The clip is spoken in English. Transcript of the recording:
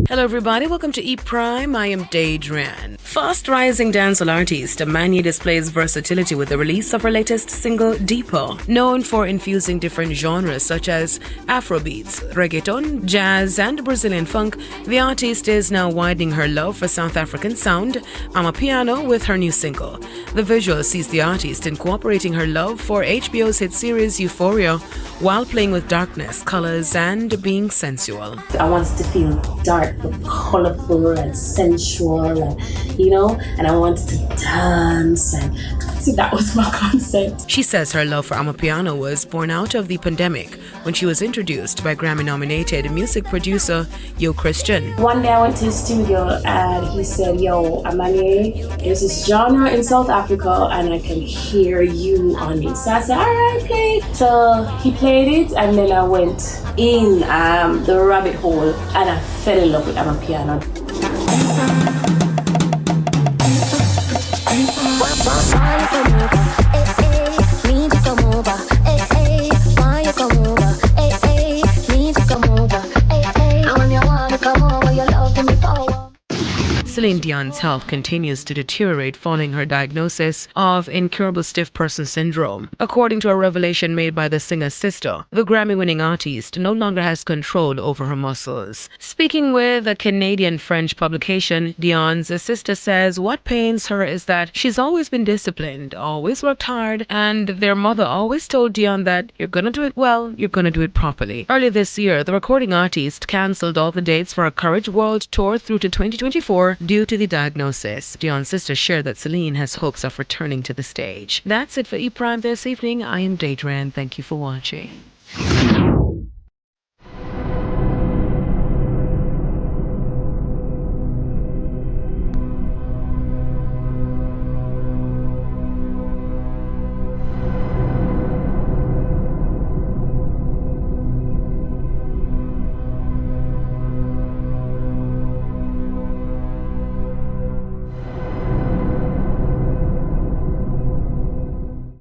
Hello everybody, welcome to E Prime. I am Daydran. Fast rising dancehall artist Amanyea displays versatility with the release of her latest single Deeper. Known for infusing different genres such as Afrobeats, reggaeton, jazz and Brazilian funk, the artist is now widening her love for South African sound, Amapiano, with her new single. The visual sees the artist incorporating her love for HBO's hit series Euphoria while playing with darkness, colors and being sensual. I wanted to feel dark but colorful and sensual and I wanted to dance, and so that was my concept. She says her love for Amapiano was born out of the pandemic when she was introduced by Grammy-nominated music producer Yo Christian. One day I went to his studio and he said, "Yo, Amanyea, there's this genre in South Africa and I can hear you on it." So I said, "Alright, play." So he played it and then I went in the rabbit hole and I fell in love with Amapiano. Celine Dion's health continues to deteriorate following her diagnosis of incurable stiff person syndrome. According to a revelation made by the singer's sister, the Grammy-winning artist no longer has control over her muscles. Speaking with a Canadian-French publication, Dion's sister says what pains her is that she's always been disciplined, always worked hard, and their mother always told Dion that you're gonna do it well, you're gonna do it properly. Earlier this year, the recording artist cancelled all the dates for a Courage World Tour through to 2024 due to the diagnosis. Dion's sister shared that Celine has hopes of returning to the stage. That's it for E Prime this evening. I am Daydran. Thank you for watching.